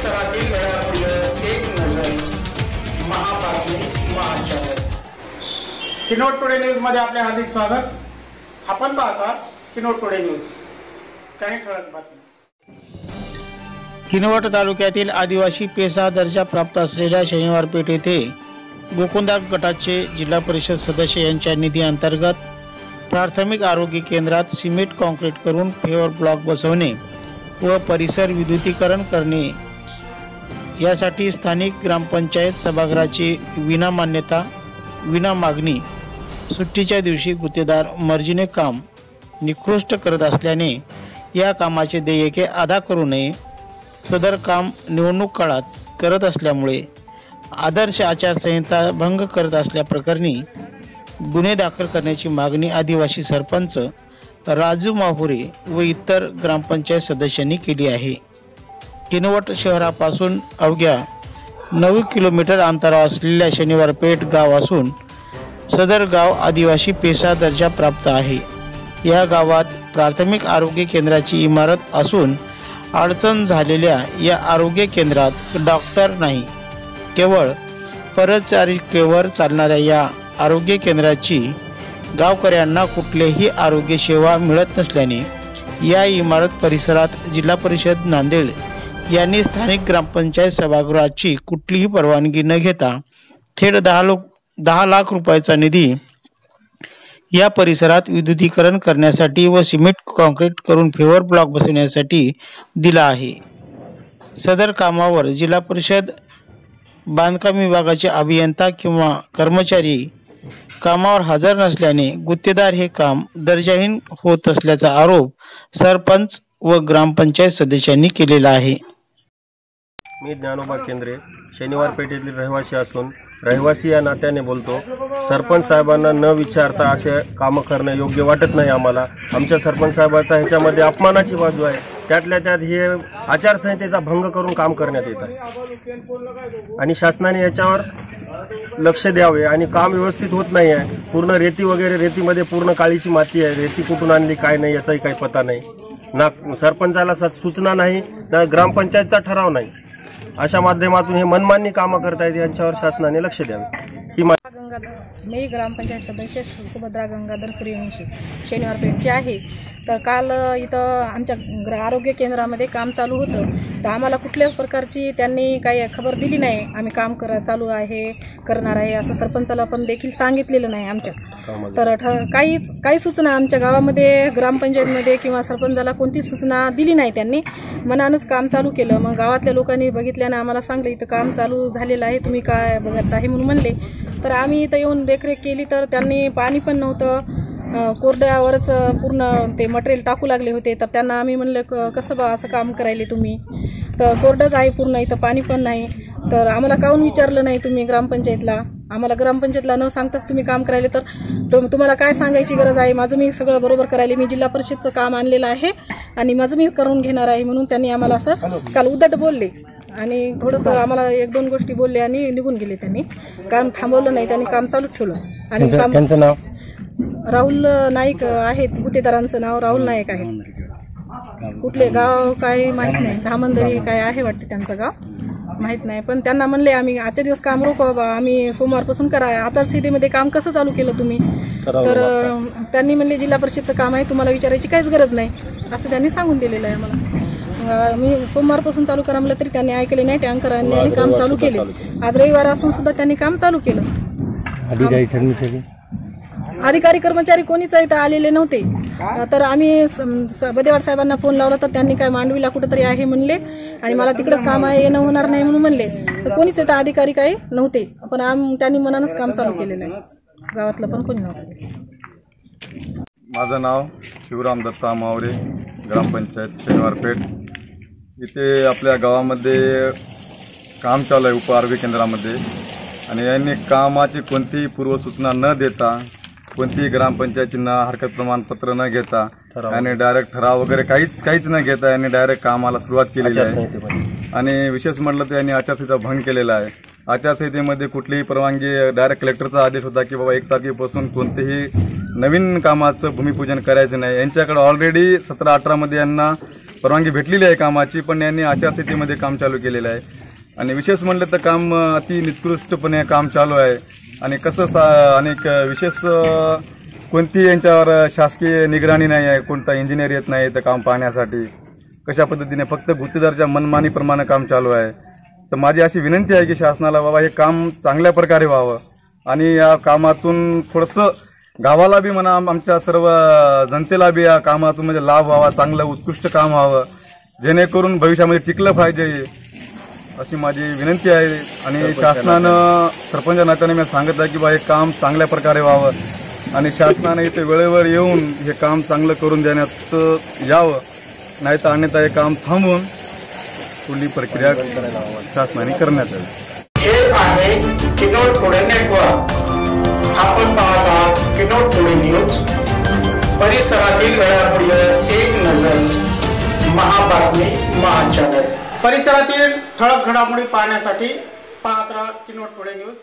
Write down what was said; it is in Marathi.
परिसरातील घडामोडीवर एक नजर. महाबातमी महाचॅनल. किनवट टुडे न्यूज मध्ये आपले हार्दिक स्वागत. आपण पाहता किनवट टुडे न्यूज. काही ठळक बातमी. किनवट तालुक्यातील आदिवासी पेसा दर्जा प्राप्त असलेल्या शनिवार पेठ येथे गोकुंदा गटाचे जिल्हा परिषद सदस्य यांच्या निधी अंतर्गत प्राथमिक आरोग्य केंद्रात सिमेंट कॉन्क्रीट करून फेवर ब्लॉक बसवणे व परिसर विद्युतीकरण करणे यासाठी स्थानिक ग्रामपंचायत सभागृहाची विना मान्यता विना मागणी सुट्टीच्या दिवशी गुत्तेदार मर्जीने काम निकृष्ट करत असल्याने या कामाचे देयके अदा करू नये. सदर काम निवडणूक काळात करत असल्यामुळे आदर्श आचारसंहिता भंग करत असल्याप्रकरणी गुन्हे दाखल करण्याची मागणी आदिवासी सरपंच राजू माहुरे व इतर ग्रामपंचायत सदस्यांनी केली आहे. किनवट शहरापासून अवघ्या 9 किलोमीटर अंतरावर असलेल्या शनिवार पेठ गाव असून सदर गाव आदिवासी पेसा दर्जा प्राप्त आहे. या गावात प्राथमिक आरोग्य केंद्राची इमारत असून अडचण झालेल्या या आरोग्य केंद्रात डॉक्टर नाही, केवळ परिचारिकेवर चालणाऱ्या या आरोग्य केंद्राची गावकऱ्यांना कुठलीही आरोग्य सेवा मिळत नसल्याने या इमारत परिसरात जिल्हा परिषद नांदेड यांनी स्थानिक ग्रामपंचायत सभागृहाची कुठलीही परवानगी न घेता थेट 10 लाख रुपयाचा निधी या परिसरात विद्युतीकरण करण्यासाठी व सिमेंट कॉन्क्रीट करून फेवर ब्लॉक बसवण्यासाठी दिला आहे. सदर कामावर जिल्हा परिषद बांधकाम विभागाचे अभियंता किंवा कर्मचारी कामावर हजर नसल्याने गुत्तेदार हे काम दर्जाहीन होत असल्याचा आरोप सरपंच व ग्रामपंचायत सदस्यांनी केलेला आहे. मी ज्ञानोबा केंद्रे शनिवार पेठेतील रहिवासी असून रहिवासी या नात्याने बोलतो. सरपंच साहेबांना न विचारता असे कामं करणं योग्य वाटत नाही आम्हाला. आमच्या सरपंच साहेबाचा ह्याच्यामध्ये अपमानाची बाजू आहे. त्यातल्या त्यात हे आचारसंहितेचा भंग करून काम करण्यात येत आहे आणि शासनाने याच्यावर लक्ष द्यावे आणि काम व्यवस्थित होत नाही आहे. पूर्ण रेती वगैरे, रेतीमध्ये पूर्ण काळीची माती आहे. रेती कुठून आणली काय नाही याचाही काही पत्ता नाही. ना सरपंचाला सूचना नाही, ना ग्रामपंचायतचा ठराव नाही. अशा माध्यमातून हे मनमानी कामं करतायत. यांच्यावर शासनाने लक्ष द्यावे. मी ग्रामपंचायत सदस्य सुभद्रा गंगाधर सूर्यवंशी शनिवार पेठची आहे. तर काल इथं आमच्या आरोग्य केंद्रामध्ये काम चालू होतं. तर आम्हाला कुठल्याच प्रकारची त्यांनी काही खबर दिली नाही. आम्ही काम चालू आहे, करणार आहे असं सरपंचाला पण देखील सांगितलेलं नाही आमच्या. तर काही सूचना आमच्या गावामध्ये ग्रामपंचायतमध्ये किंवा सरपंचाला कोणतीच सूचना दिली नाही. त्यांनी मनानंच काम चालू केलं. मग गावातल्या लोकांनी बघितल्यानं आम्हाला सांगलं इथं काम चालू झालेलं आहे, तुम्ही काय बघत आहे म्हणून म्हणले. तर आम्ही इथं येऊन देखरेख केली. तर त्यांनी पाणी पण नव्हतं, कोरड्यावरच पूर्ण ते मटेरियल टाकू लागले होते. तर त्यांना आम्ही म्हणलं कसं बा असं काम करायले तुम्ही, तर कोरडंच आहे पूर्ण, इथं पाणी पण नाही. तर आम्हाला काहून विचारलं नाही तुम्ही ग्रामपंचायतला? आम्हाला ग्रामपंचायतला न सांगताच तुम्ही काम करायले, तर तुम्हाला काय सांगायची गरज आहे? माझं मी सगळं बरोबर करायले, मी जिल्हा परिषदचं काम आणलेलं आहे आणि माझं मी करून घेणार आहे म्हणून त्यांनी आम्हाला असं काल उद्धट बोलले आणि थोडंसं आम्हाला 1-2 गोष्टी बोलले आणि निघून गेले. त्यांनी काम थांबवलं नाही, त्यांनी काम चालू ठेवलं. आणि त्यांचं नाव राहुल नाईक आहेत, गुत्तेदारांचं नाव राहुल नाईक आहे. कुठले गाव काय माहीत नाही, धामंदरी काय आहे वाटते त्यांचं गाव, माहीत नाही. पण त्यांना म्हणले आम्ही आजच्या दिवस काम रोखू बाबा, आम्ही सोमवारपासून करा. आचारसंहितेमध्ये काम कसं चालू केलं तुम्ही? तर त्यांनी म्हणले जिल्हा परिषदचं काम आहे, तुम्हाला विचारायची काहीच गरज नाही असं त्यांनी सांगून दिलेलं आहे आम्हाला. मी सोमवारपासून चालू करा म्हणलं तरी त्यांनी ऐकले नाही. टँकरांनी काम चालू केले. आज रविवार असून सुद्धा त्यांनी काम चालू केलं. अधिकारी कर्मचारी कोणीच इथं आलेले नव्हते. तर आम्ही बदेवाड साहेबांना फोन लावला तर त्यांनी काय मांडवीला कुठंतरी आहे म्हणले आणि मला तिकडंच काम आहे, येणं होणार नाही म्हणून म्हणले. तर कोणीच इथं अधिकारी काही नव्हते, पण त्यांनी मनानंच काम चालू केलेलं आहे. गावातलं पण कोणी नव्हतं. माझं नाव शिवराम दत्ता मावरे, ग्रामपंचायत शनिवार पेठ. इथे आपल्या गावामध्ये काम चालू आहे उप आरोग्य केंद्रामध्ये आणि यांनी कामाची कोणतीही पूर्वसूचना न देता, कोणतीही ग्रामपंचायतची ना हरकत प्रमाणपत्र न घेता आणि डायरेक्ट ठराव वगैरे काहीच न घेता यांनी डायरेक्ट कामाला सुरुवात केलेली आहे. आणि विशेष म्हटलं तर यांनी आचारसंहिता भंग केलेला आहे. आचारसंहितेमध्ये कुठलीही परवानगी, डायरेक्ट कलेक्टरचा आदेश होता की बाबा 1 तारखेपासून कोणतेही नवीन कामाचं भूमिपूजन करायचं नाही. यांच्याकडे ऑलरेडी 17-18 मध्ये यांना परवानगी भेटलेली आहे कामाची, पण यांनी आचारसंहितेमध्ये काम चालू केलेलं आहे. आणि विशेष म्हणलं तर काम अति निकृष्टपणे काम चालू आहे. आणि कसं अनेक विशेष कोणती यांच्यावर शासकीय निगराणी नाही आहे, कोणता इंजिनियर येत नाही तर काम पाहण्यासाठी. कशा पद्धतीने फक्त गुत्तेदारच्या मनमानीप्रमाणे काम चालू आहे. तर माझी अशी विनंती आहे की शासनाला बाबा हे काम चांगल्या प्रकारे व्हावं आणि या कामातून थोडंसं गावाला बी म्हणा, आमच्या सर्व जनतेला बी या कामातून म्हणजे लाभ व्हावा, चांगलं उत्कृष्ट काम व्हावं, जेणेकरून भविष्यामध्ये टिकलं पाहिजे अशी माझी विनंती आहे. आणि शासनानं सरपंच नात्याने मी सांगत आहे की बा हे काम चांगल्या प्रकारे व्हावं आणि शासनाने इथे वेळेवर येऊन हे काम चांगलं करून देण्यात यावं, नाही तर अन्यथा हे काम थांबवून पुढली प्रक्रिया शासनाने करण्यात यावी. हे आहे किनोट टुडे नेटवर्क. आपण पाहत आहात किनोट टुडे न्यूज. परिसरातील घडामोडीवर एक नजर. महाबातमी महाचॅनल. परिसरातील ठळक घडामोडी पाहण्यासाठी पाहत राहा किनोट टुडे न्यूज.